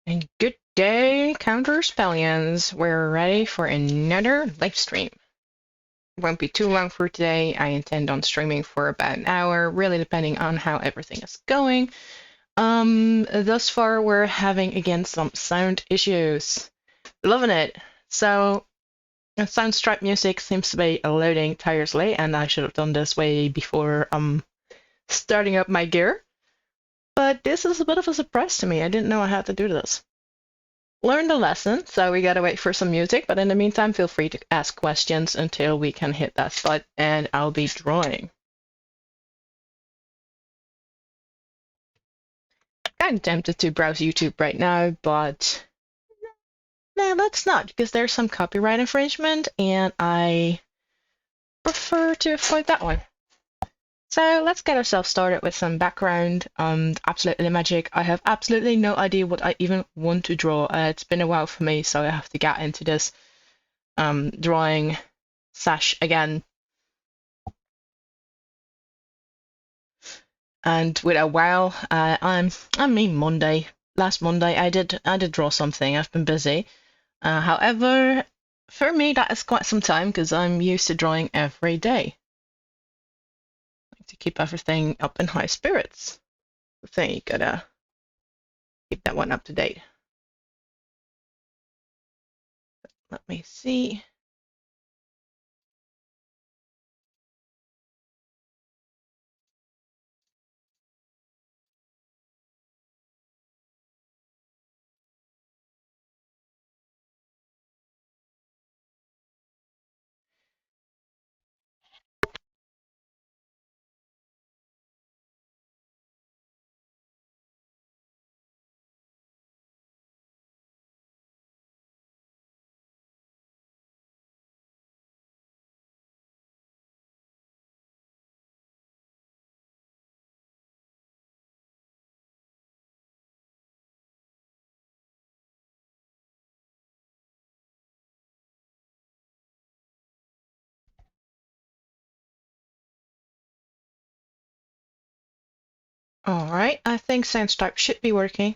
And good day, Counter-Spellions. We're ready for another live stream. It won't be too long for today. I intend on streaming for about an hour, really depending on how everything is going. Thus far we're having again some sound issues. Loving it. So Soundstripe music seems to be loading tirelessly, and I should have done this way before starting up my gear. But this is a bit of a surprise to me. I didn't know I had to do this. Learned the lesson, so we gotta wait for some music, but in the meantime, feel free to ask questions until we can hit that spot, and I'll be drawing. I'm tempted to browse YouTube right now, but no, let's not, because there's some copyright infringement, and I prefer to avoid that one. So let's get ourselves started with some background. Absolutely magic. I have absolutely no idea what I even want to draw. It's been a while for me, so I have to get into this drawing sash again. And with a while, I mean Monday. Last Monday, I did draw something. I've been busy. However, for me, that is quite some time because I'm used to drawing every day. To keep everything up in high spirits. The thing you gotta keep that one up to date. Let me see. All right, I think Soundstripe should be working.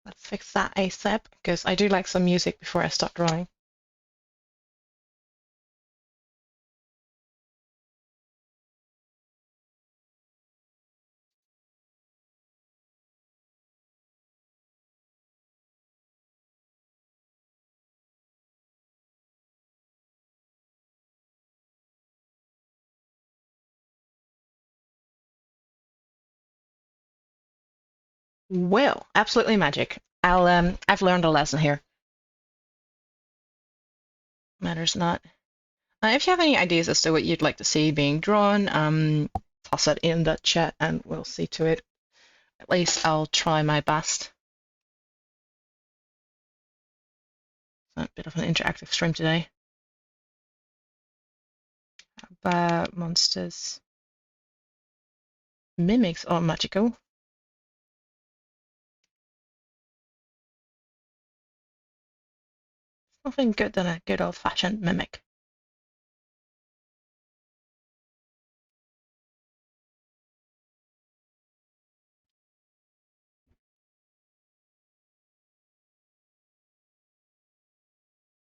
Let's fix that ASAP because I do like some music before I start drawing. Well, absolutely magic. I've learned a lesson here. Matters not. If you have any ideas as to what you'd like to see being drawn, toss it in the chat and we'll see to it. At least I'll try my best. It's a bit of an interactive stream today. How about monsters? Mimics are magical. Nothing good than a good old-fashioned mimic.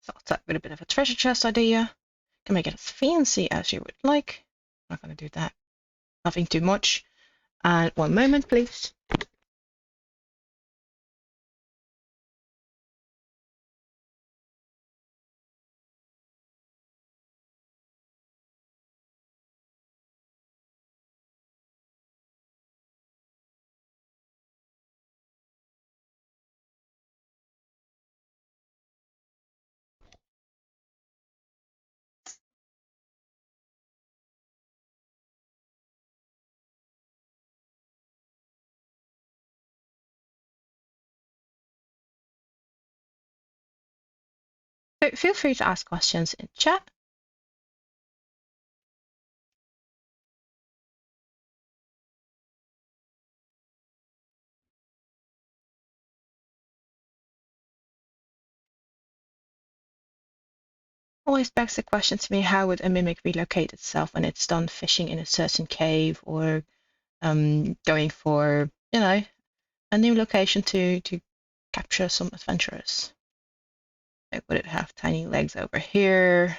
Start out with a bit of a treasure chest idea. Can make it as fancy as you would like. I'm not going to do that. Nothing too much. And one moment, please. So feel free to ask questions in chat. Always begs the question to me, how would a mimic relocate itself when it's done fishing in a certain cave or going for, a new location to capture some adventurers. Like, would it have tiny legs over here?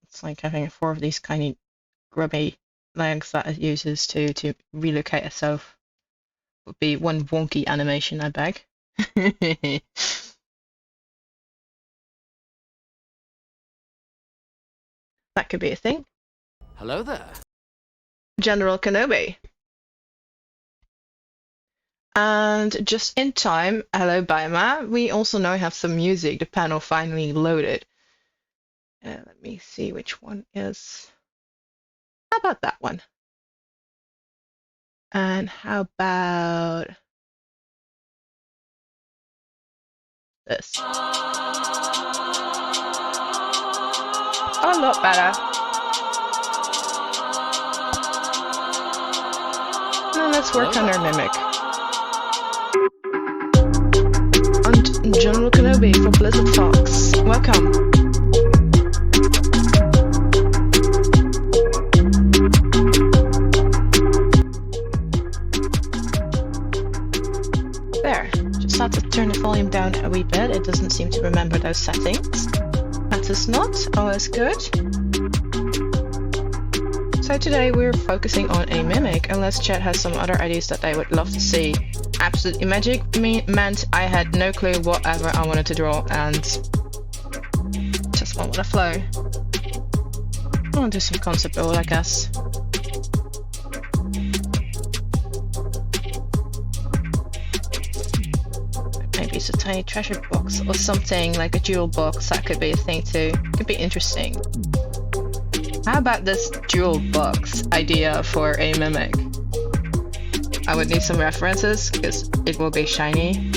It's like having 4 of these tiny grubby legs that it uses to relocate itself. Would be one wonky animation, I beg. That could be a thing. Hello there. General Kenobi. And just in time, hello 𝙏𝙚𝙚, we also now have some music. The panel finally loaded. Let me see which one is. How about that one? And how about this? A lot better. Now let's work on our mimic. I'm General Kenobi from Blizzard Fox. Welcome. There. Just have to turn the volume down a wee bit. It doesn't seem to remember those settings. That is not always good. So today we're focusing on a mimic, unless chat has some other ideas that they would love to see. Absolutely magic meant I had no clue whatever I wanted to draw and just went with the flow. I'll do some concept build, I guess. Maybe it's a tiny treasure box or something like a jewel box. That could be a thing too. Could be interesting. How about this jewel box idea for a mimic? I would need some references because it will be shiny.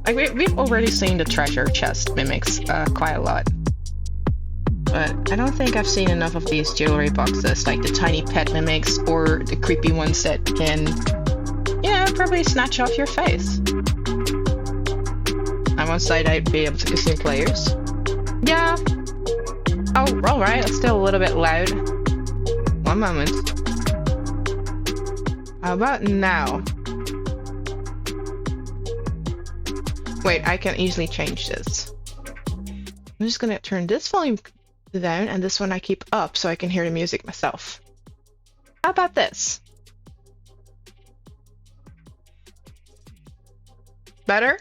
Like we've already seen the treasure chest mimics quite a lot. But I don't think I've seen enough of these jewelry boxes, like the tiny pet mimics or the creepy ones that can, you know, probably snatch off your face. On one side, I'd be able to consume players. Yeah. Oh, alright, it's still a little bit loud. One moment. How about now? Wait, I can easily change this. I'm just gonna turn this volume down and this one I keep up so I can hear the music myself. How about this? Better?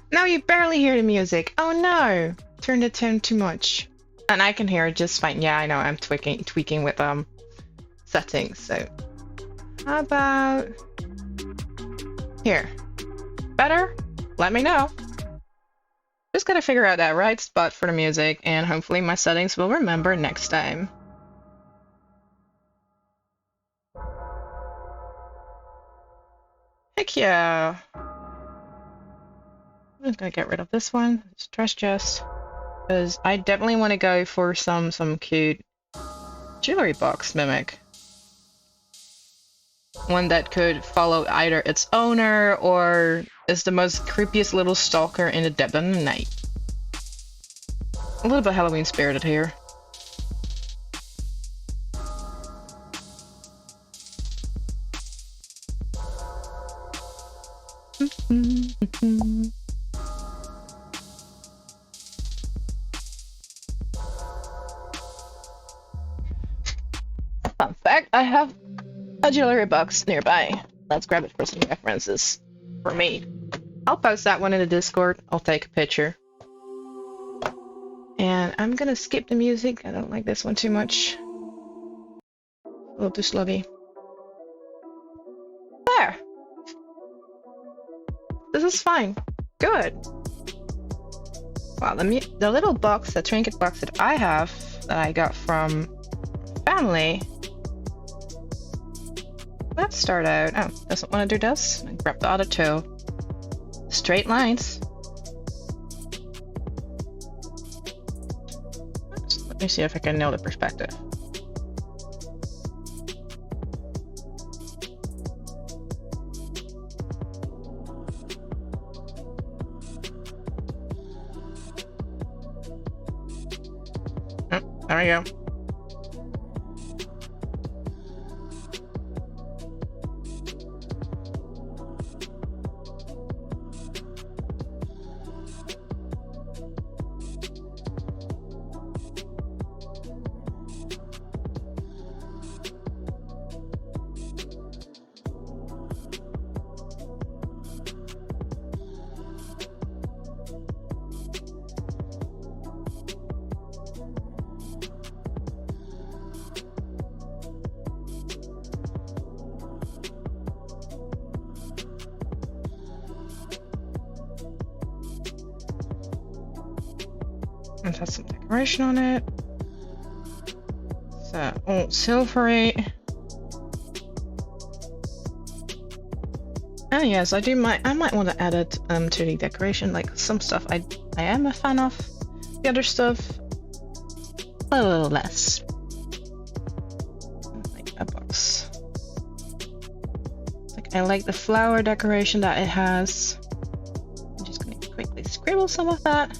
Now you barely hear the music. Oh no! Turn the tone too much. And I can hear it just fine. Yeah, I know, I'm tweaking with settings, so. How about here? Better? Let me know. Just gotta figure out that right spot for the music, and hopefully my settings will remember next time. Heck yeah! I'm gonna get rid of this one, this trash chest, because I definitely want to go for some cute jewelry box mimic. One that could follow either its owner or is the most creepiest little stalker in the dead of the night. A little bit Halloween spirited here. Fun fact, I have a jewelry box nearby. Let's grab it for some references for me. I'll post that one in the Discord. I'll take a picture. And I'm gonna skip the music. I don't like this one too much. A little too sluggy. There! This is fine. Good. Wow, the little box, the trinket box that I have, that I got from family. Let's start out. Oh, doesn't want to do this. And grab the other two. Straight lines. Let me see if I can nail the perspective. There we go. And has some decoration on it. So all silvery. Oh yes, I might want to add it to the decoration. Like some stuff I am a fan of. The other stuff a little less. Like a box. Like I like the flower decoration that it has. I'm just gonna quickly scribble some of that.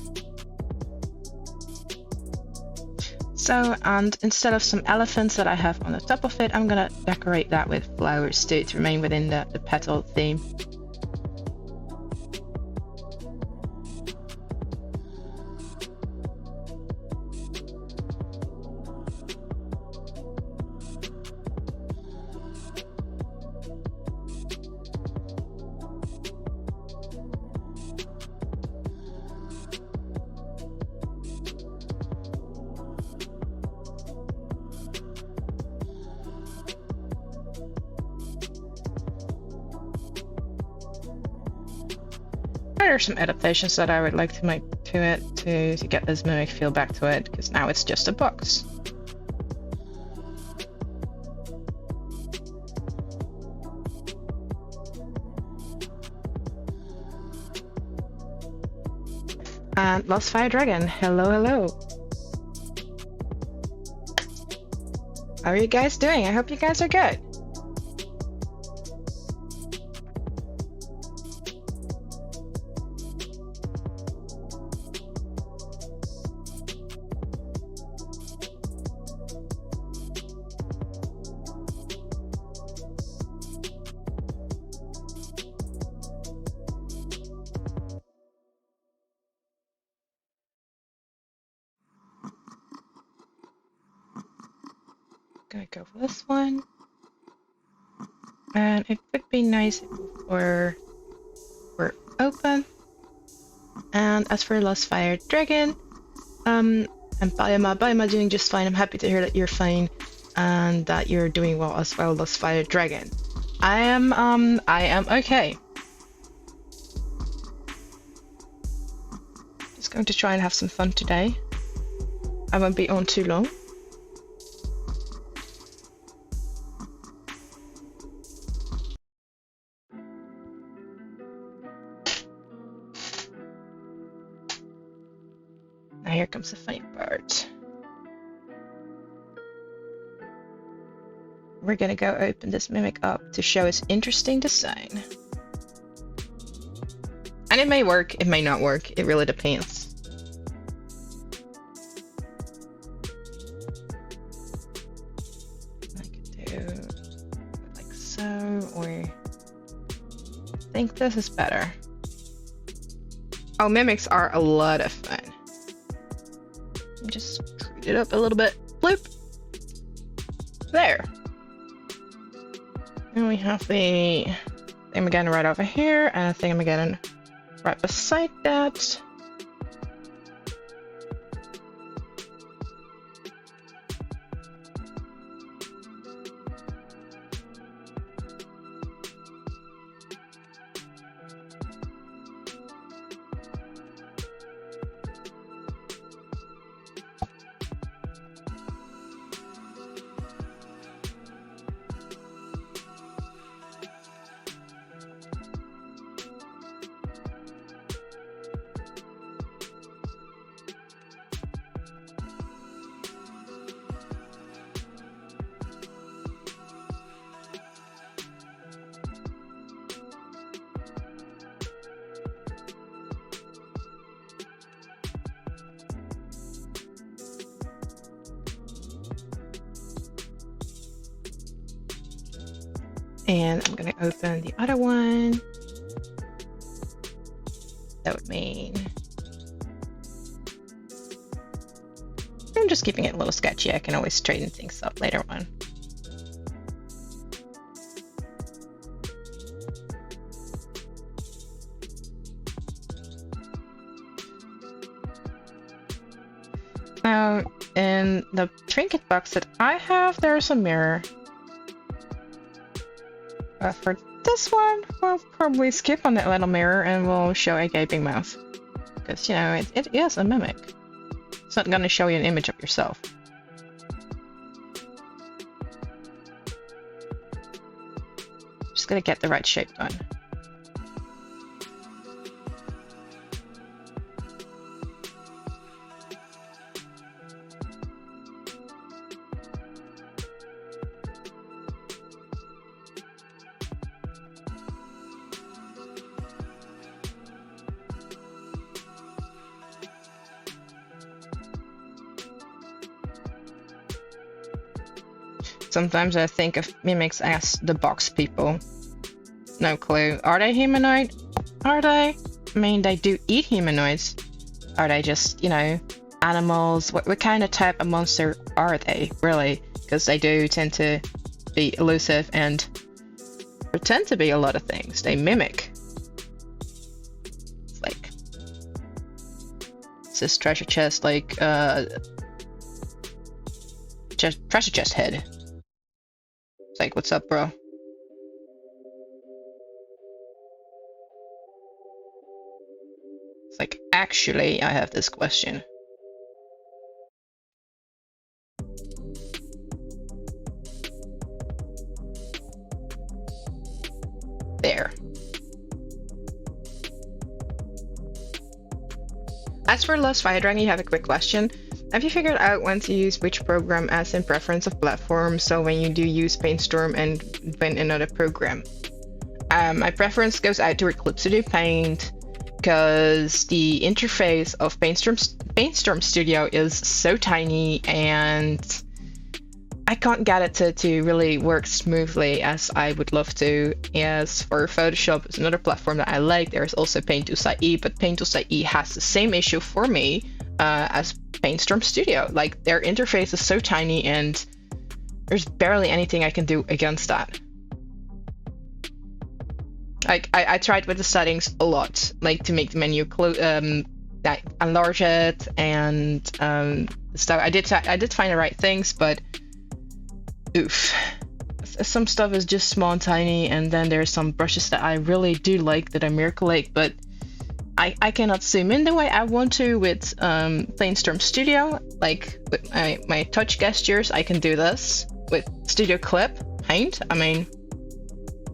So, and instead of some elephants that I have on the top of it, I'm gonna decorate that with flowers to remain within the petal theme. There are some adaptations that I would like to make to it to get this mimic feel back to it, because now it's just a box. And Lost Fire Dragon, hello, hello. How are you guys doing? I hope you guys are good. Gonna go for this one, and it would be nice if we're open. And as for Lost Fire Dragon, and Bayama doing just fine. I'm happy to hear that you're fine and that you're doing well as well, Lost Fire Dragon. I am okay. Just going to try and have some fun today. I won't be on too long. Now here comes the funny part. We're gonna go open this mimic up to show its interesting design. And it may work, it may not work, it really depends. I could do like so, or I think this is better. Oh, mimics are a lot of fun. Just screwed it up a little bit. Bloop. There. And we have the thingamageddon right over here, and a thingamageddon right beside that. And I'm going to open the other one. That would mean I'm just keeping it a little sketchy. I can always straighten things up later on. Now, in the trinket box that I have, there's a mirror. For this one, we'll probably skip on that little mirror and we'll show a gaping mouth. Because, you know, it is a mimic. It's not going to show you an image of yourself. Just going to get the right shape done. Sometimes I think of mimics as the box people. No clue. Are they humanoid? Are they? I mean, they do eat humanoids. Are they just, you know, animals? What kind of type of monster are they, really? Because they do tend to be elusive and pretend to be a lot of things. They mimic. It's like... It's this treasure chest, like, treasure chest head. It's like, what's up, bro? It's like, actually, I have this question. There. As for Lost Fire Dragon, you have a quick question. Have you figured out when to use which program as in preference of platform, so when you do use Paintstorm and when another program? My preference goes out to Eclipse to do Paint, because the interface of Paintstorm Studio is so tiny and I can't get it to really work smoothly as I would love to. As for Photoshop, it's another platform that I like. There's also Paint.IE, but Paint.IE has the same issue for me as Paintstorm Studio. Like, their interface is so tiny and there's barely anything I can do against that. Like, I tried with the settings a lot, like to make the menu enlarge it and stuff. I did find the right things, but oof, some stuff is just small and tiny, and then there's some brushes that I really do like that I miracleate, but I cannot zoom in the way I want to with Paintstorm Studio. Like with my touch gestures, I can do this. With Studio Clip Paint, I mean,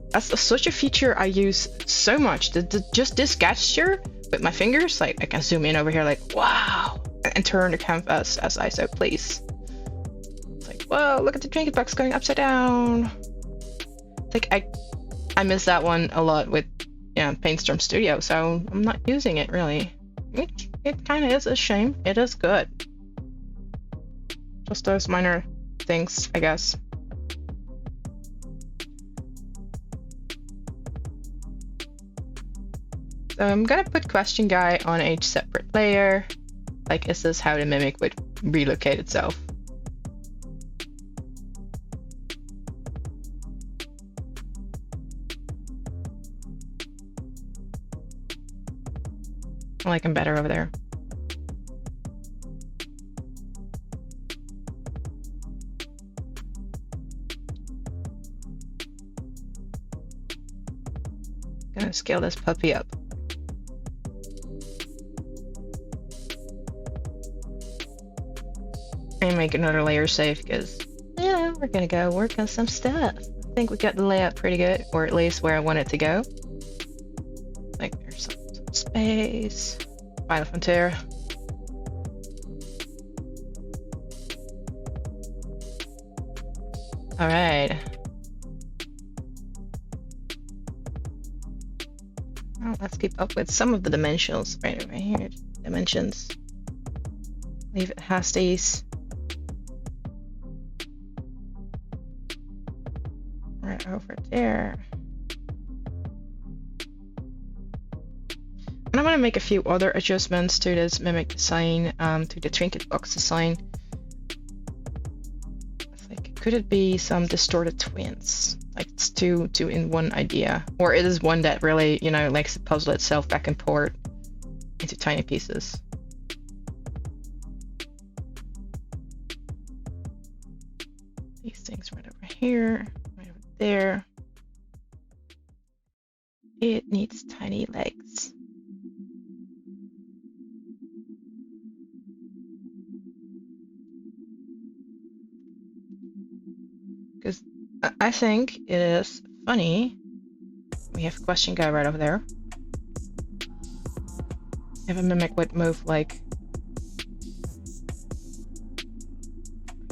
that's such a feature I use so much. Just this gesture with my fingers, like I can zoom in over here, like wow, and turn the canvas as I so please. It's like, whoa, look at the trinket box going upside down. Like I miss that one a lot with Paintstorm Studio, so I'm not using it really. It kind of is a shame. It is good. Just those minor things, I guess. So I'm gonna put question guy on each separate layer. Like, is this how the mimic would relocate itself? I like him better over there. Gonna scale this puppy up. And make another layer safe because, yeah, we're gonna go work on some stuff. I think we got the layout pretty good, or at least where I want it to go. Like there's some space. Final frontier. All right. Well, let's keep up with some of the dimensions. Right here, dimensions. Leave it has these. Right over there. And I'm gonna make a few other adjustments to this mimic design, to the trinket box design. Like, could it be some distorted twins? Like it's two in one idea, or it is one that really, you know, likes to puzzle itself back and forth into tiny pieces. These things right over here, right over there. It needs tiny legs. Because I think it is funny. We have question guy right over there. If a mimic would move like,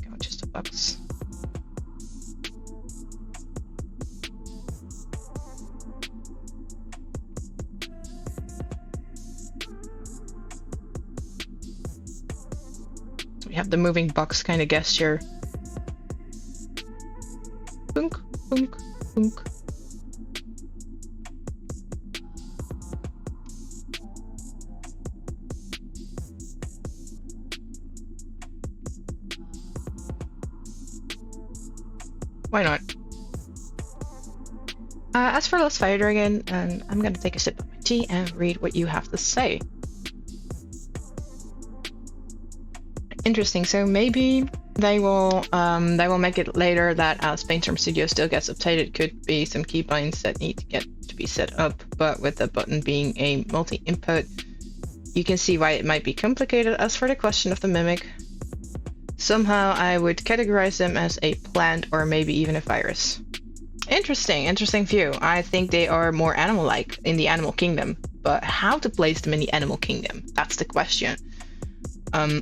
go just a box. We have the moving box kind of gesture. Boonk, boonk, boonk. Why not? As for Lost Fire Dragon, I'm gonna take a sip of my tea and read what you have to say. Interesting. So maybe they will make it later that as Painterm Studio still gets updated, could be some keybinds that need to get to be set up. But with the button being a multi-input, you can see why it might be complicated. As for the question of the mimic, somehow I would categorize them as a plant or maybe even a virus. Interesting view. I think they are more animal-like in the animal kingdom, but how to place them in the animal kingdom? That's the question.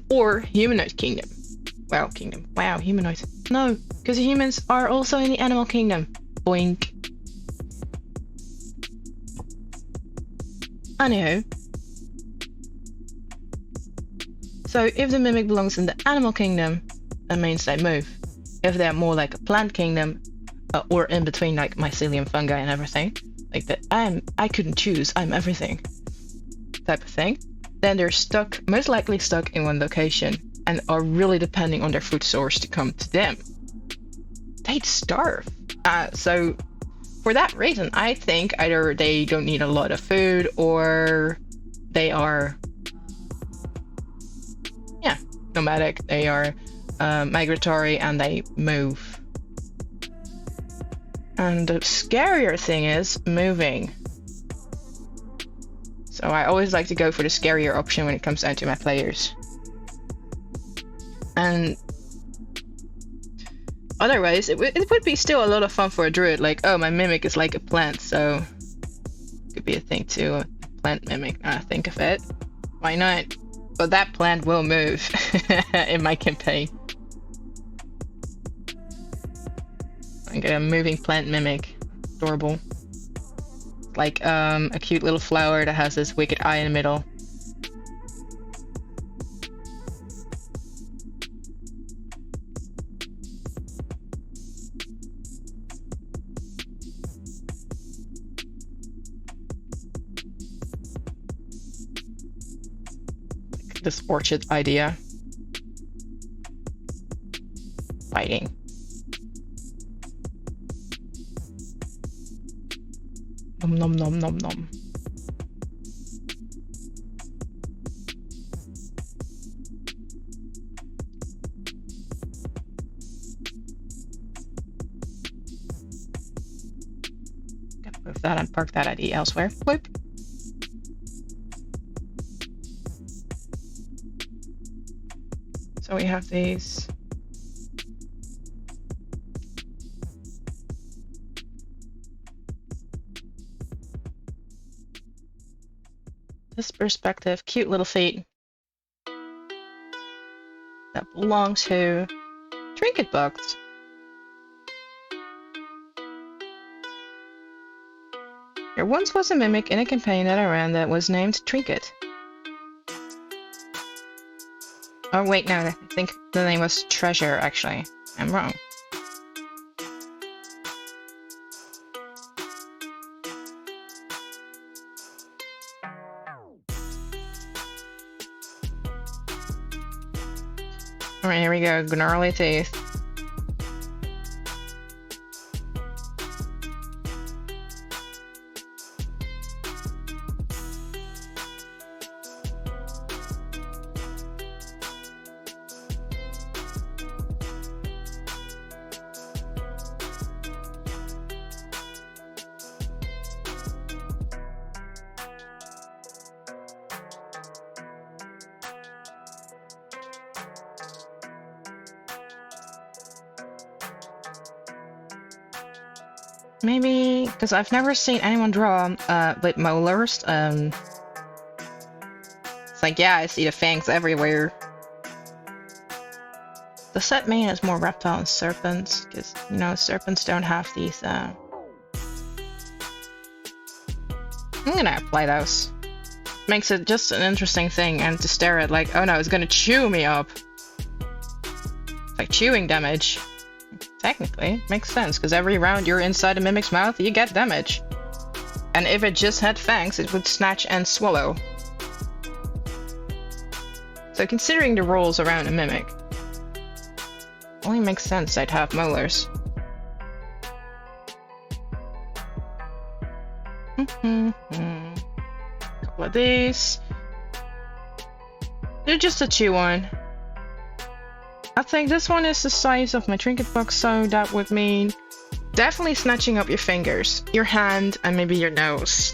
Or humanoid kingdom. Wow, kingdom. Wow, humanoid. No, because humans are also in the animal kingdom. Boink. Anywho. So if the mimic belongs in the animal kingdom, that means they move. If they're more like a plant kingdom, or in between like mycelium, fungi and everything, like that I couldn't choose, I'm everything type of thing, then they're stuck, most likely stuck in one location and are really depending on their food source to come to them. They'd starve. So for that reason, I think either they don't need a lot of food or they are, yeah, nomadic. They are migratory and they move. And the scarier thing is moving. So I always like to go for the scarier option when it comes down to my players. And otherwise, it would be still a lot of fun for a druid. Like, oh, my mimic is like a plant, so could be a thing too. A plant mimic. Now I think of it. Why not? But that plant will move in my campaign. I get a moving plant mimic. Adorable. Like a cute little flower that has this wicked eye in the middle. Like this orchid idea. Fighting. Nom nom nom nom nom. Move that and park that ID elsewhere. Whoop. So we have these. This perspective, cute little feet. That belong to Trinket Box. There once was a mimic in a campaign that I ran that was named Trinket. Oh wait, no, I think the name was Treasure, actually. I'm wrong. Alright, here we go, gnarly teeth. Maybe, because I've never seen anyone draw with molars. It's like, yeah, I see the fangs everywhere. The set main is more reptile and serpents, because, you know, serpents don't have these, I'm gonna apply those. Makes it just an interesting thing, and to stare at like, oh no, it's gonna chew me up. It's like chewing damage. Technically, makes sense, because every round you're inside a mimic's mouth, you get damage. And if it just had fangs, it would snatch and swallow. So considering the rules around a mimic, only makes sense I'd have molars. Couple of these. They're just a chew one. I think this one is the size of my trinket box, so that would mean definitely snatching up your fingers, your hand, and maybe your nose.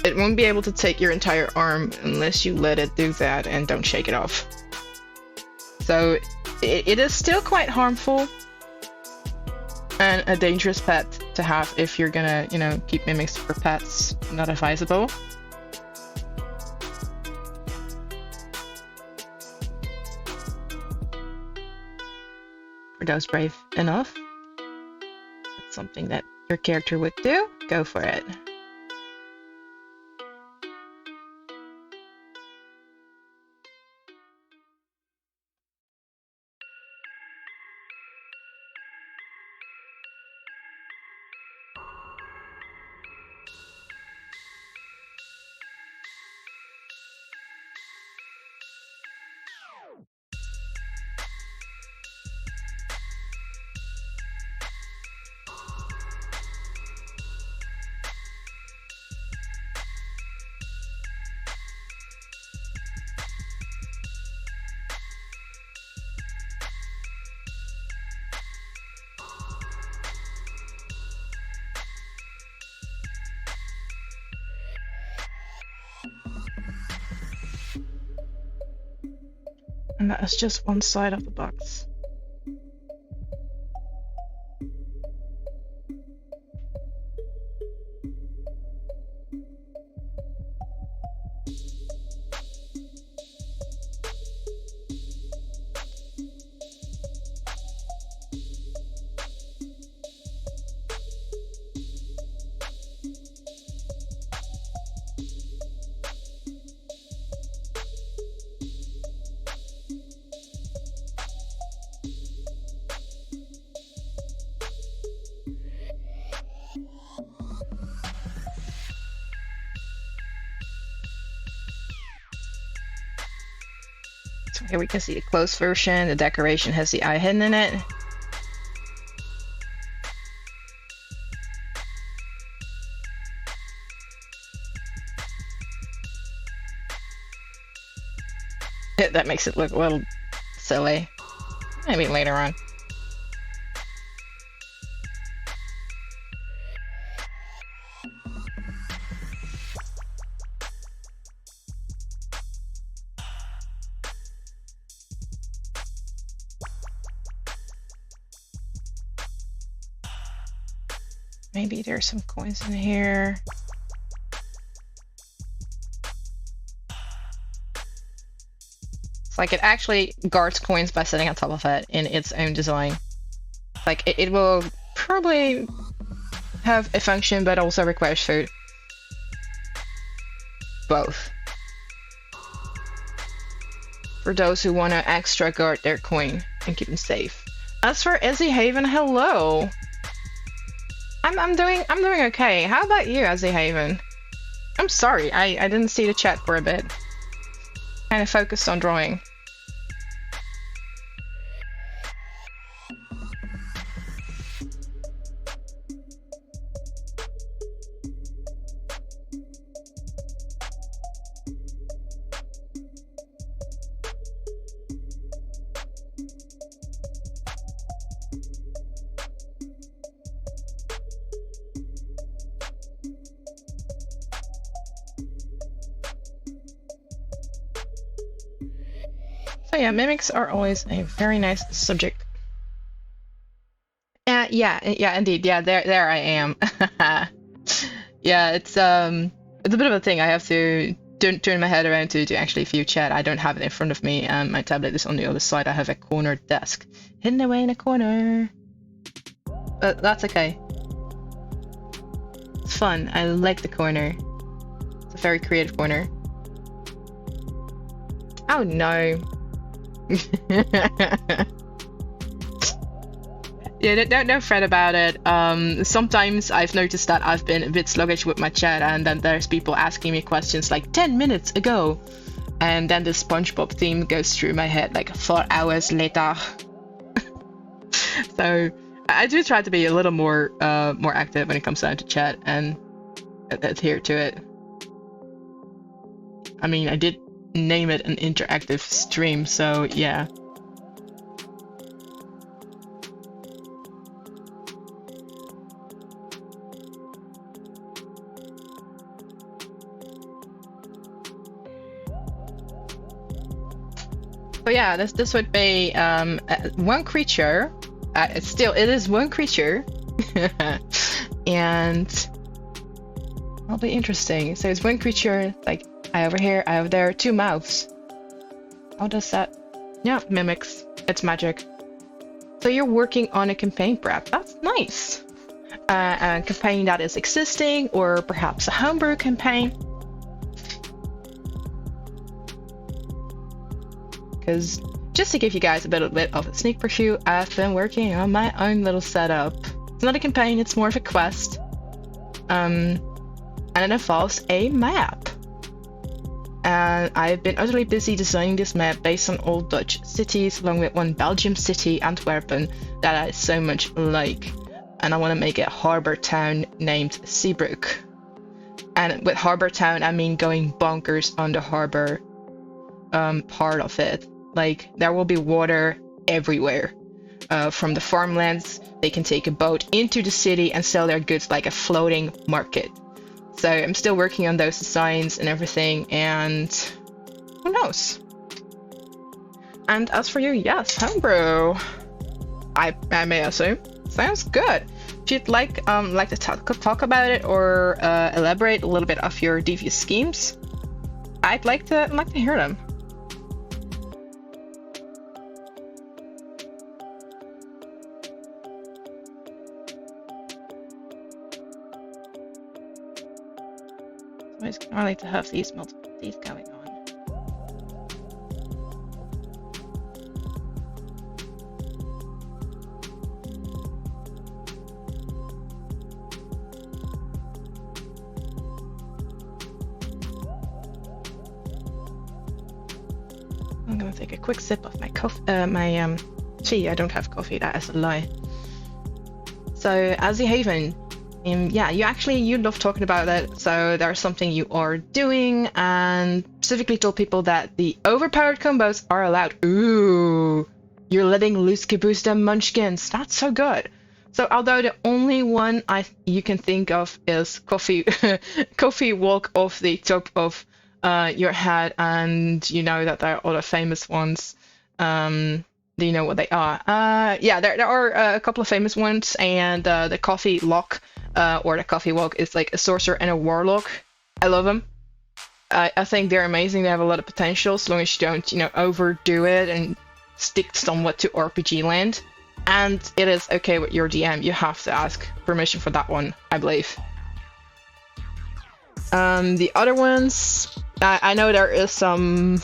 It won't be able to take your entire arm unless you let it do that and don't shake it off. So it is still quite harmful and a dangerous pet to have if you're gonna, you know, keep mimics for pets. Not advisable. For those brave enough, it's something that your character would do, go for it. And that is just one side of the box. Here we can see the close version. The decoration has the eye hidden in it. That makes it look a little silly. Maybe later on. Maybe there's some coins in here. It's like it actually guards coins by sitting on top of it in its own design. Like it will probably have a function, but also requires food. Both. For those who want to extra guard their coin and keep them safe. As for 𝙏𝙚𝙚, hello. I'm doing okay. How about you, 𝙏𝙚𝙚? I'm sorry, I didn't see the chat for a bit. Kind of focused on drawing. So yeah, mimics are always a very nice subject. Yeah, indeed. Yeah, there I am. Yeah, it's a bit of a thing. I have to turn my head around to actually view chat. I don't have it in front of me. My tablet is on the other side. I have a corner desk hidden away in a corner. But that's okay. It's fun. I like the corner. It's a very creative corner. Oh no. Yeah, don't fret about it. Sometimes I've noticed that I've been a bit sluggish with my chat, and then there's people asking me questions like 10 minutes ago, and then the SpongeBob theme goes through my head like 4 hours later. So I do try to be a little more active when it comes down to chat and adhere to it. I mean, I did name it an interactive stream, so yeah. So yeah, this would be one creature. It is one creature, and that'll be interesting. So it's one creature, like eye over here, eye over there, 2 mouths. How does that? Yeah, mimics. It's magic. So you're working on a campaign prep. That's nice. A campaign that is existing, or perhaps a homebrew campaign. Because just to give you guys a bit of a sneak preview, I've been working on my own little setup. It's not a campaign, it's more of a quest. And it involves a map. And I've been utterly busy designing this map based on old Dutch cities, along with one Belgium city, Antwerpen, that I so much like. And I want to make a harbor town named Seabrook. And with harbor town, I mean going bonkers on the harbor part of it. Like, there will be water everywhere. From the farmlands, they can take a boat into the city and sell their goods like a floating market. So I'm still working on those designs and everything, and who knows? And as for you, yes, homebrew. I may assume. Sounds good. If you'd like to talk about it or elaborate a little bit of your devious schemes, I'd like to hear them. I like to have these going on. I'm gonna take a quick sip of my tea. I don't have coffee. That is a lie. So, 𝙏𝙏𝙚. Yeah, you love talking about it, so there's something you are doing, and specifically told people that the overpowered combos are allowed. Ooh, you're letting loose caboose them munchkins. That's so good. So although the only one you can think of is coffee walk off the top of your head, and you know that there are other famous ones, Do you know what they are? Yeah, there are a couple of famous ones, and the coffee lock, or the coffee walk, is like a sorcerer and a warlock. I love them. I think they're amazing. They have a lot of potential, as long as you don't, overdo it and stick somewhat to RPG land. And it is okay with your DM. You have to ask permission for that one, I believe. The other ones, I know there is some.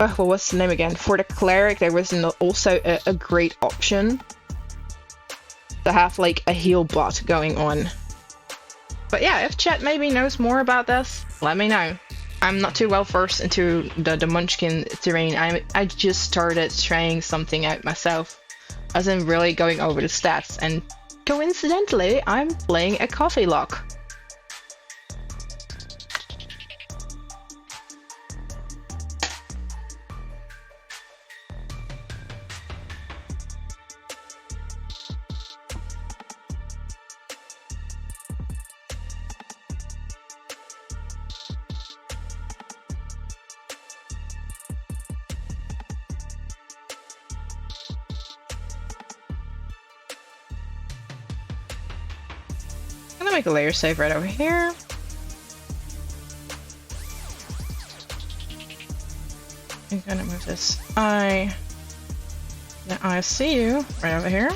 Well, what's the name again? For the cleric, there was also a great option to have like a heal bot going on. But yeah, if chat maybe knows more about this, let me know. I'm not too well versed into the Munchkin terrain. I just started trying something out myself, as in really going over the stats, and coincidentally, I'm playing a coffee lock. I'm gonna make a layer save right over here. I'm gonna move this I. Now I see you right over here.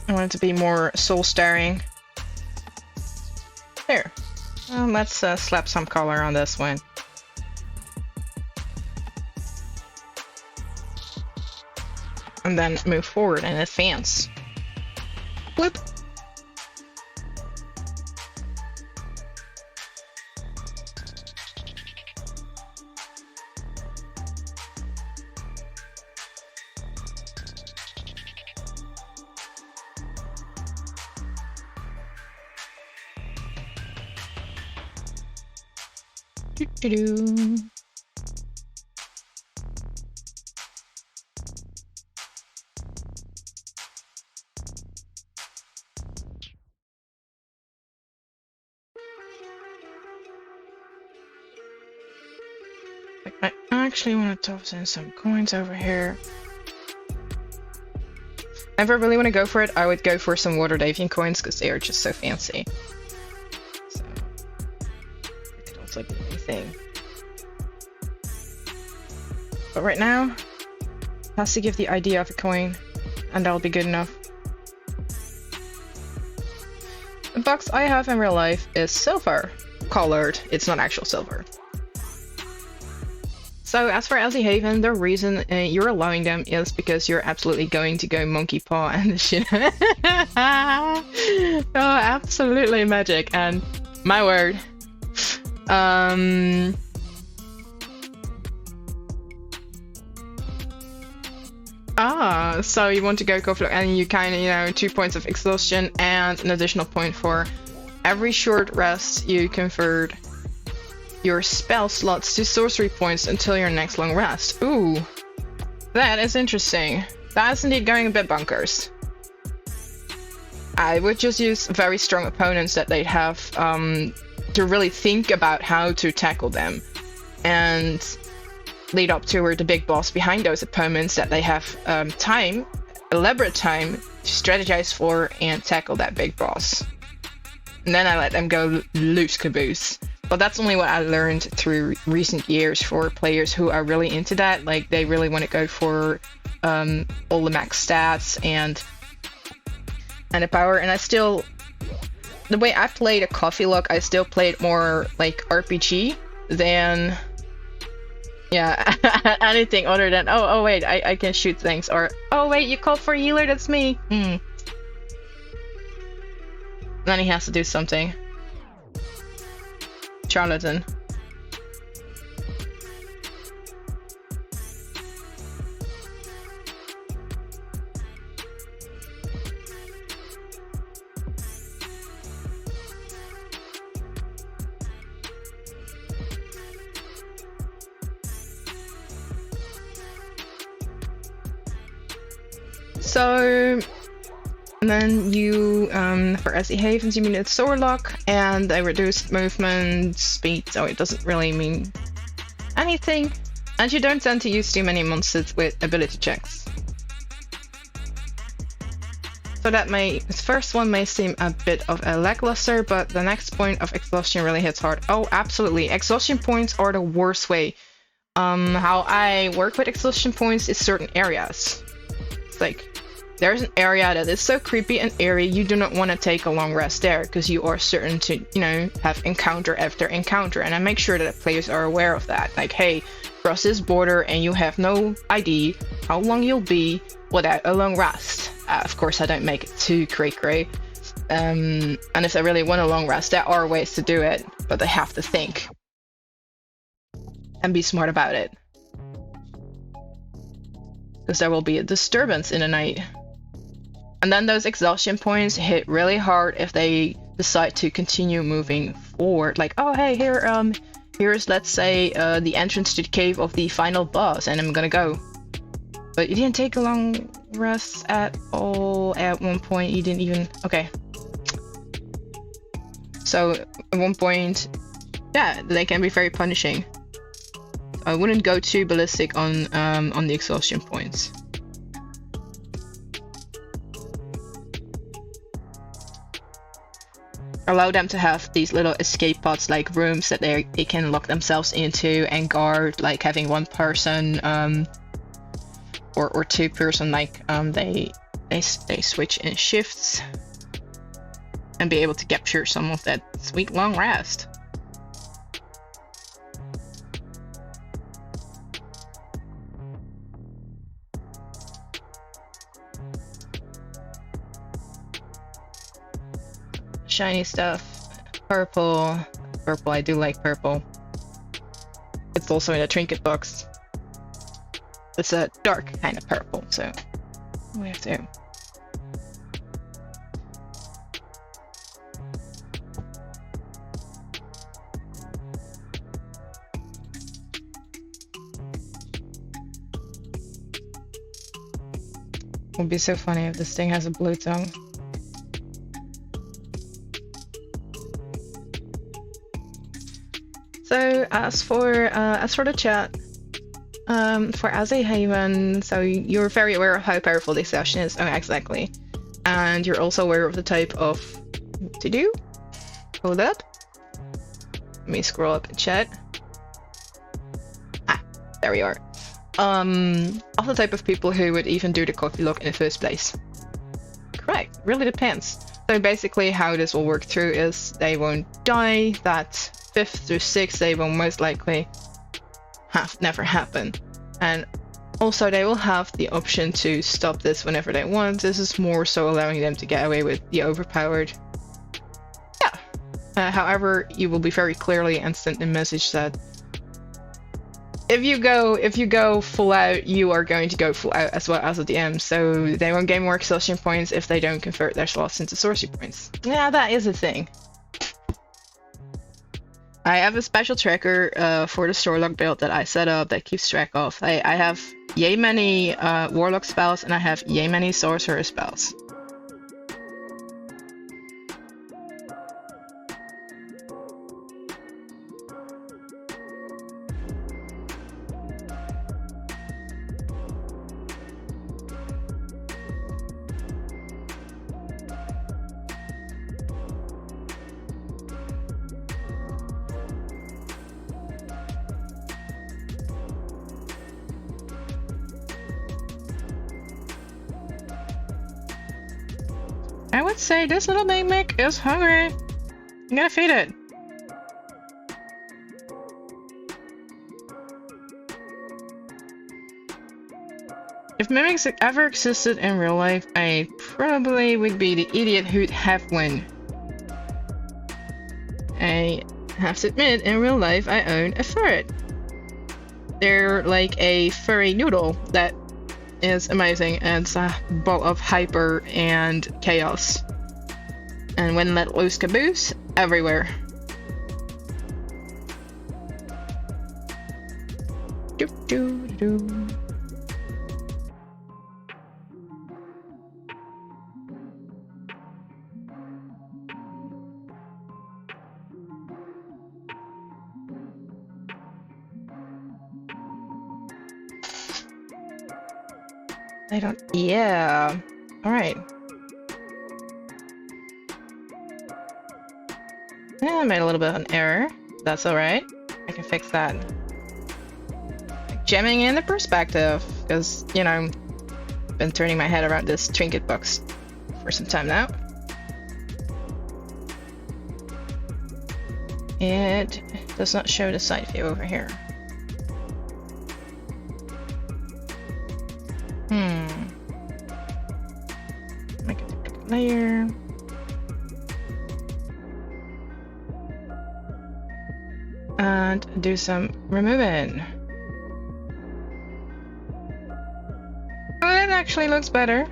I want it to be more soul stirring. There. Let's slap some color on this one. And then move forward and advance. Whoop. Doo-doo-doo. I actually want to toss in some coins over here. If I really want to go for it, I would go for some Water Davian coins, because they are just so fancy. So, it could also be anything. But right now, it has to give the idea of a coin, and that'll be good enough. The box I have in real life is silver colored. It's not actual silver. So as for Elsie Haven, the reason you're allowing them is because you're absolutely going to go monkey paw and shit. Oh, absolutely magic, and my word. So you want to go coffee and you kind of, 2 points of exhaustion and an additional point for every short rest you convert your spell slots to sorcery points until your next long rest. Ooh, that is interesting. That's indeed going a bit bonkers. I would just use very strong opponents that they have to really think about how to tackle them, and lead up toward the big boss behind those opponents that they have elaborate time to strategize for and tackle that big boss. And then I let them go loose caboose. But that's only what I learned through recent years for players who are really into that. Like, they really want to go for all the max stats and the power. And I still, the way I played a coffee lock, I still played more like RPG than, yeah, anything other than, oh wait, I can shoot things, or oh wait, you called for a healer, that's me. Then he has to do something. Charlatan. So And then you, for SE Havens, you mean it's sword lock and a reduced movement speed, so it doesn't really mean anything. And you don't tend to use too many monsters with ability checks. So that this first one may seem a bit of a lackluster, but the next point of exhaustion really hits hard. Oh, absolutely. Exhaustion points are the worst way. How I work with exhaustion points is certain areas. It's like, there's an area that is so creepy and eerie, you do not want to take a long rest there, because you are certain to, you know, have encounter after encounter. And I make sure that players are aware of that. Like, hey, cross this border and you have no idea how long you'll be without a long rest. Of course, I don't make it too cray-cray. And if they really want a long rest, there are ways to do it, but they have to think and be smart about it. Because there will be a disturbance in the night. And then those exhaustion points hit really hard if they decide to continue moving forward. Like, oh, hey, here's, let's say, the entrance to the cave of the final boss, and I'm gonna go. But you didn't take a long rest at all at one point. You didn't even... Okay. So, at one point, yeah, they can be very punishing. I wouldn't go too ballistic on the exhaustion points. Allow them to have these little escape pods, like rooms that they can lock themselves into and guard, like having one person or two person, like they switch in shifts and be able to capture some of that sweet long rest. Shiny stuff. Purple. Purple, I do like purple. It's also in a trinket box. It's a dark kind of purple, so we have to. It would be so funny if this thing has a blue tongue. So as for the chat, for as a Haven, so you're very aware of how powerful this session is. Oh, exactly. And you're also aware of the type of to do. Hold up. Let me scroll up in chat. Ah, there we are. Of the type of people who would even do the coffee lock in the first place. Correct. Really depends. So basically how this will work through is they won't die. That 5th through 6th they will most likely never happen. And also they will have the option to stop this whenever they want. This is more so allowing them to get away with the overpowered. Yeah. However, you will be very clearly and send the message that if you go full out, you are going to go full out as well as a DM, so they won't gain more exhaustion points if they don't convert their slots into sorcery points. Yeah, that is a thing. I have a special tracker for the Storelock build that I set up that keeps track of. I have yay many Warlock spells and I have yay many Sorcerer spells. I would say this little mimic is hungry. You gotta feed it. If mimics ever existed in real life, I probably would be the idiot who'd have one. I have to admit, in real life, I own a ferret. They're like a furry noodle that is amazing, and it's a ball of hyper and chaos. And when let loose caboose, everywhere. Doo doo doo. I don't. Yeah. All right. Yeah, I made a little bit of an error. That's all right. I can fix that. Jamming in the perspective, because you know, I've been turning my head around this trinket box for some time now. It does not show the side view over here. Make a duplicate layer. And do some removing. Oh, it actually looks better.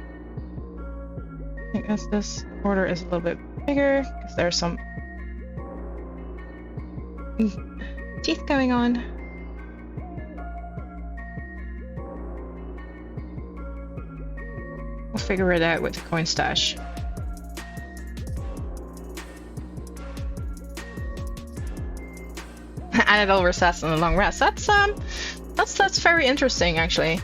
I guess this border is a little bit bigger because there's some teeth going on. We'll figure it out with the coin stash. Added all recess and a long rest. That's very interesting actually.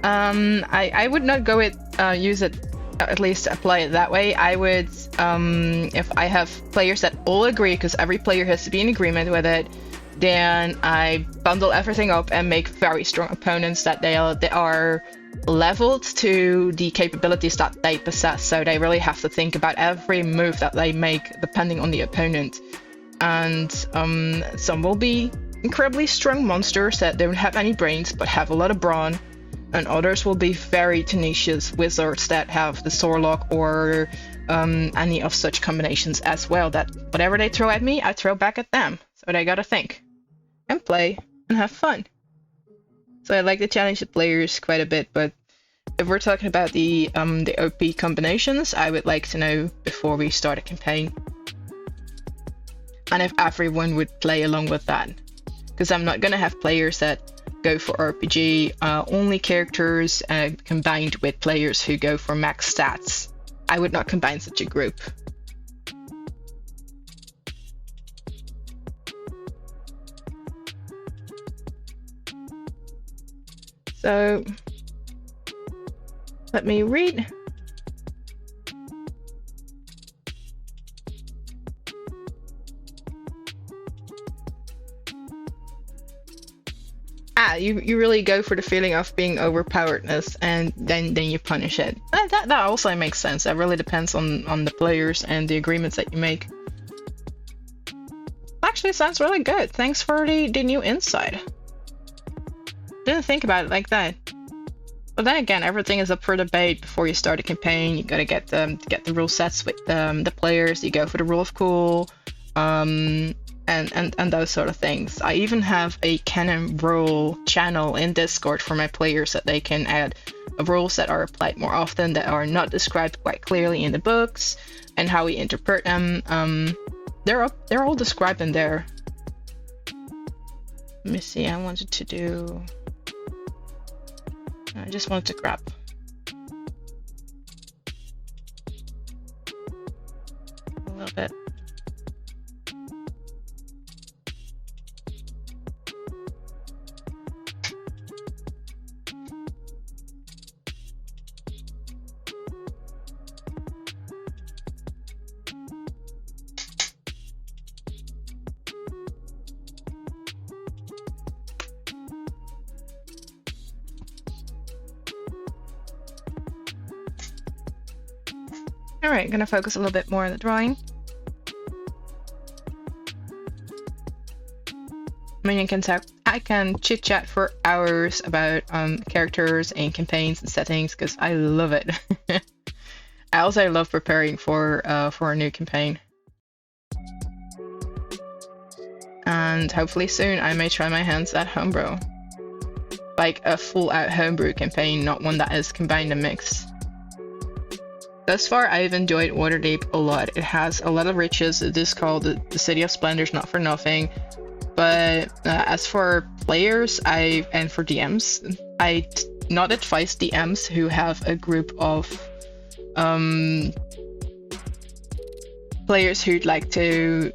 I would not go with use it, at least apply it that way. I would if I have players that all agree, because every player has to be in agreement with it, then I bundle everything up and make very strong opponents that they are leveled to the capabilities that they possess. So they really have to think about every move that they make depending on the opponent. And some will be incredibly strong monsters that don't have any brains but have a lot of brawn, and others will be very tenacious wizards that have the Sorlock or any of such combinations as well, that whatever they throw at me, I throw back at them. So they gotta think and play and have fun. So I like to challenge the players quite a bit, but if we're talking about the OP combinations, I would like to know before we start a campaign. And if everyone would play along with that. Because I'm not gonna have players that go for RPG only characters combined with players who go for max stats. I would not combine such a group. So let me read. You really go for the feeling of being overpoweredness, and then you punish it. That also makes sense. That really depends on the players and the agreements that you make. Actually, sounds really good. Thanks for the new insight. Didn't think about it like that. But then again, everything is up for debate before you start a campaign. You gotta get the rule sets with the players. You go for the rule of cool. And those sort of things. I even have a canon rule channel in Discord for my players that they can add rules that are applied more often, that are not described quite clearly in the books, and how we interpret them. They're all described in there. Let me see. I just wanted to grab. A little bit. Alright, gonna focus a little bit more on the drawing. I mean, I can chit chat for hours about characters and campaigns and settings because I love it. I also love preparing for a new campaign. And hopefully soon I may try my hands at homebrew. Like a full-out homebrew campaign, not one that is combined and mixed. Thus far, I've enjoyed Waterdeep a lot. It has a lot of riches. It is called the City of Splendors, not for nothing. But as for players and for DMs, I not advise DMs who have a group of players who'd like to,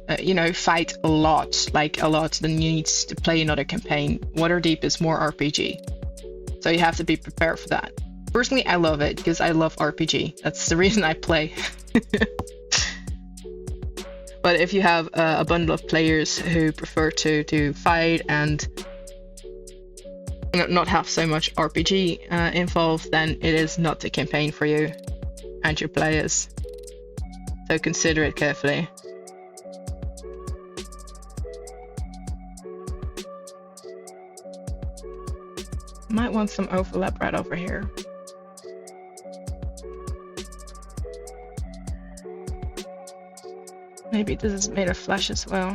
fight a lot, that needs to play another campaign. Waterdeep is more RPG, so you have to be prepared for that. Personally, I love it because I love RPG. That's the reason I play. But if you have a bundle of players who prefer to fight and not have so much RPG involved, then it is not the campaign for you and your players. So consider it carefully. Might want some overlap right over here. Maybe this is made of flesh as well.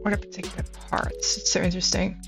What are particular parts? It's so interesting.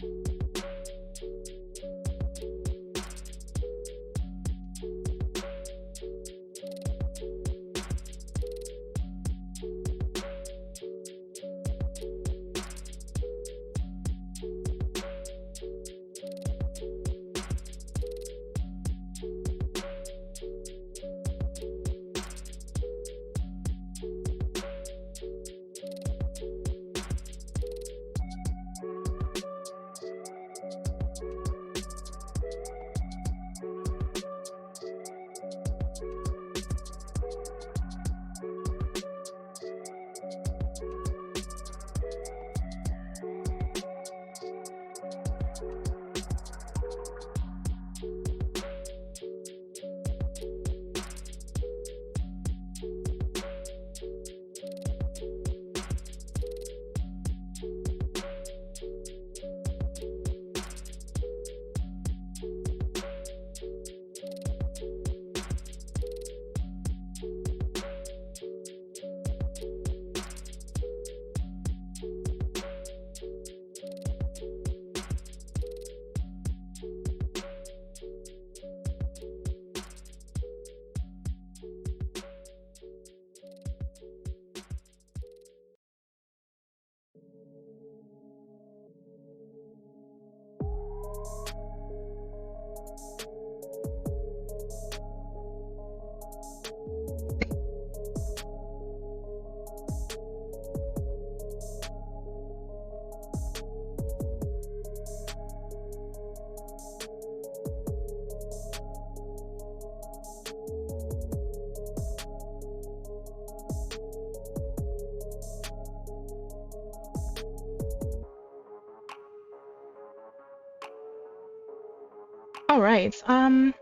All right. So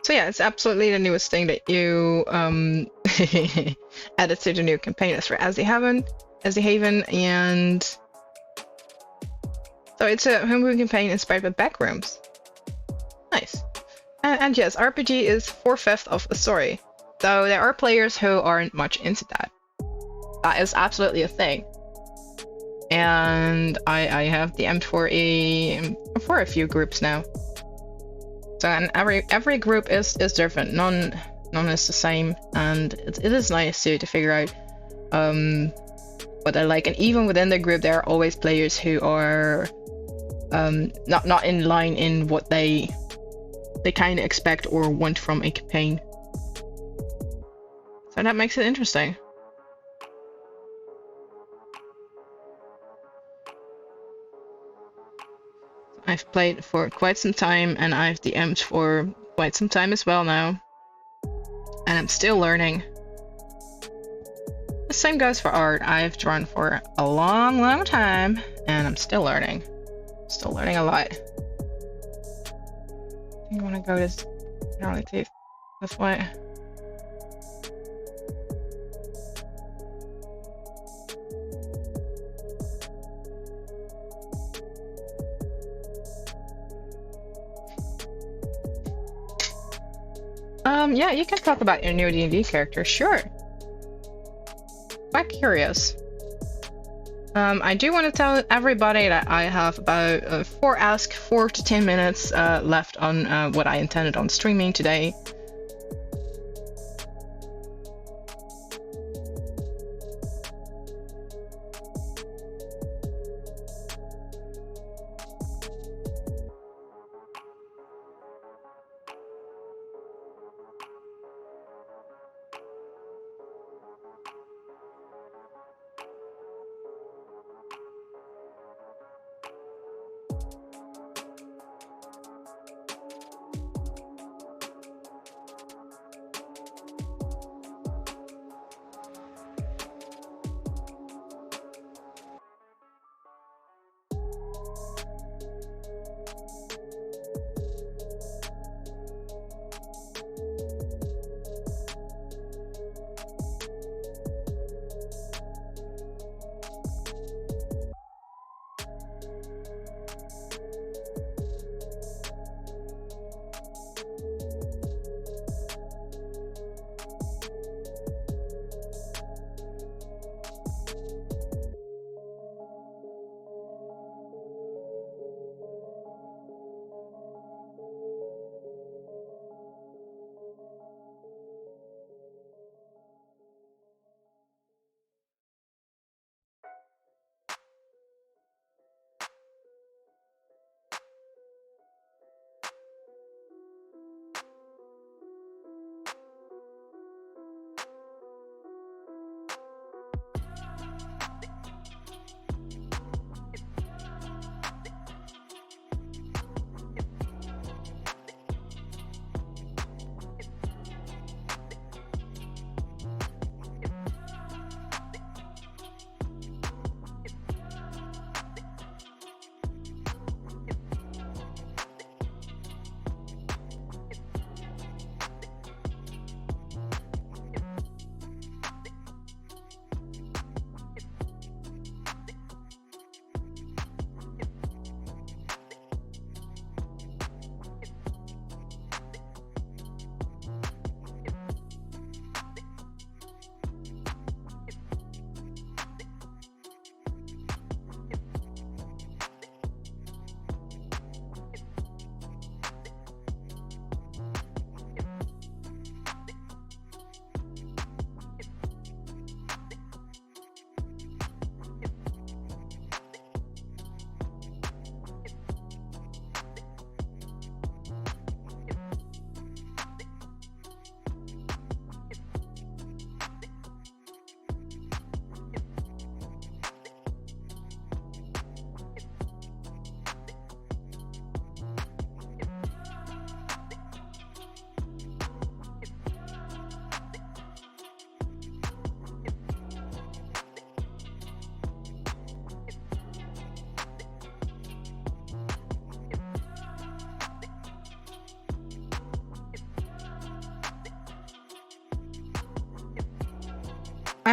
yeah, it's absolutely the newest thing that you added to the new campaign as for Enshaven, and so it's a homebrew campaign inspired by backrooms. Nice. And yes, RPG is 4/5 of a story, though there are players who aren't much into that. That is absolutely a thing. And I have DM'd for a few groups now. So and every group is different. None is the same, and it is nice to figure out what I like. And even within the group, there are always players who are not in line in what they kind of expect or want from a campaign. So that makes it interesting. I've played for quite some time, and I've DM'd for quite some time as well now. And I'm still learning. The same goes for art. I've drawn for a long time, and I'm still learning. Still learning a lot. I think I want to go this way. Yeah, you can talk about your new D&D character, sure. Quite curious. I do want to tell everybody that I have about 4 to 10 minutes left on what I intended on streaming today.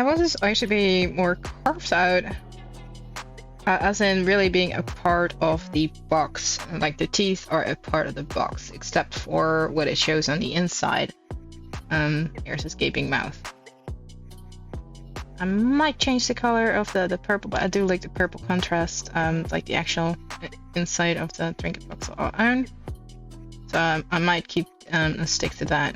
I want this actually be more carved out, as in really being a part of the box. Like the teeth are a part of the box, except for what it shows on the inside. Here's his gaping mouth. I might change the color of the purple, but I do like the purple contrast, like the actual inside of the trinket box on. So I might keep stick to that.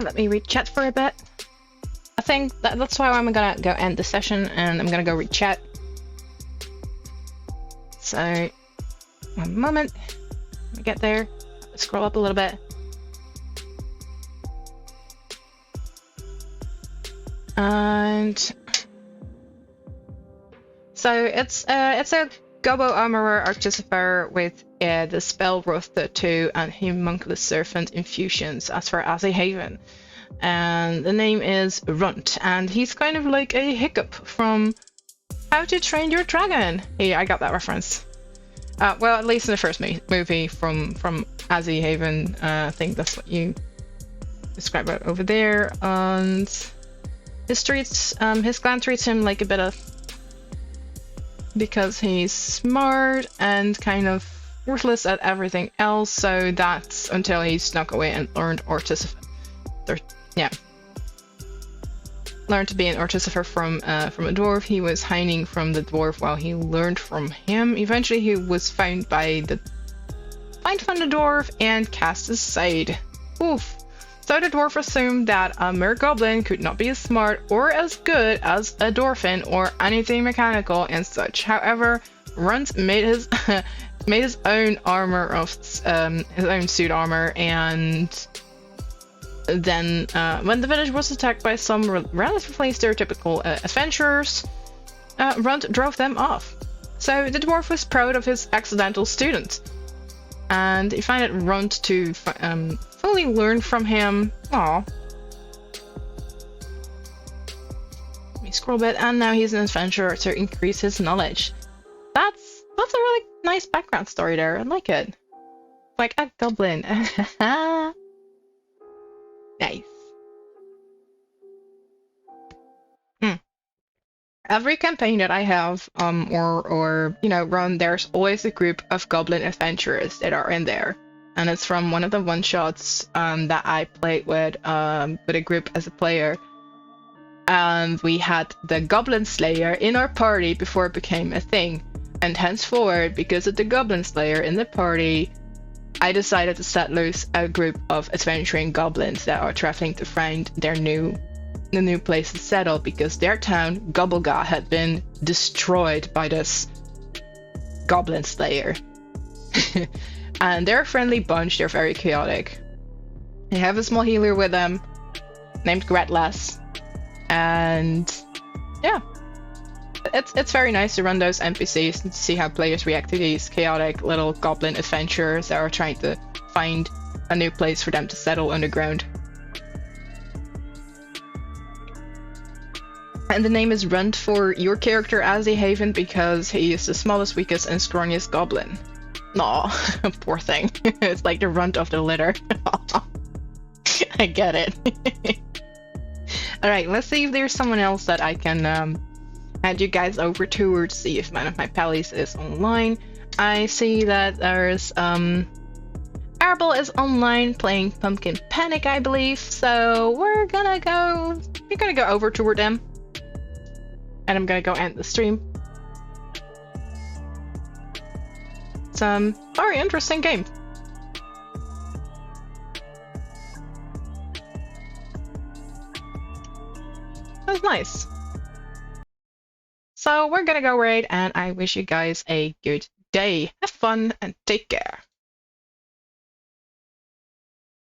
Let me read chat for a bit. I think that's why I'm gonna go end the session, and I'm gonna go read chat. So, one moment. Let me get there. Scroll up a little bit. And so it's a Gobbo Armorer Artificer with the spell Roster 2 and Homunculus Serpent infusions as for 𝙏𝙚𝙚. And the name is Runt, and he's kind of like a Hiccup from How to Train Your Dragon. Yeah, I got that reference. Well, at least in the first movie from 𝙏𝙚𝙚. I think that's what you describe it over there. And his clan treats him like a bit of, because he's smart and kind of worthless at everything else. So that's until he snuck away and learned learned to be an artificer from a dwarf. He was hiding from the dwarf while he learned from him. Eventually he was found by the dwarf and cast aside. Oof. So the dwarf assumed that a mere goblin could not be as smart or as good as a dwarfin or anything mechanical and such. However, Runt made his made his own armor of his own suit armor, and then when the village was attacked by some relatively stereotypical adventurers, Runt drove them off. So the dwarf was proud of his accidental student, and he found Runt to fully learn from him. Aww. Let me scroll a bit, and now he's an adventurer to increase his knowledge. That's a really nice background story there. I like it. Like a goblin. Nice. Every campaign that I have, or you know, run, there's always a group of goblin adventurers that are in there, and it's from one of the one-shots that I played with a group as a player, and we had the Goblin Slayer in our party before it became a thing, and henceforward, because of the Goblin Slayer in the party, I decided to set loose a group of adventuring goblins that are traveling to find the new place to settle, because their town, Gobblegar, had been destroyed by this Goblin Slayer. And they're a friendly bunch, they're very chaotic. They have a small healer with them named Gretlas, and yeah, it's very nice to run those NPCs and to see how players react to these chaotic little goblin adventurers that are trying to find a new place for them to settle underground. And the name is Runt for your character 𝙏𝙚𝙚 because he is the smallest, weakest, and scrawniest goblin. Aw, poor thing. It's like the runt of the litter. I get it. Alright, let's see if there's someone else that I can add you guys over to, or see if one of my pallies is online. I see that there's Arable is online playing Pumpkin Panic, I believe, so we're gonna go over toward them. And I'm gonna go end the stream. It's very interesting game. That's nice. So we're gonna go raid, and I wish you guys a good day. Have fun and take care.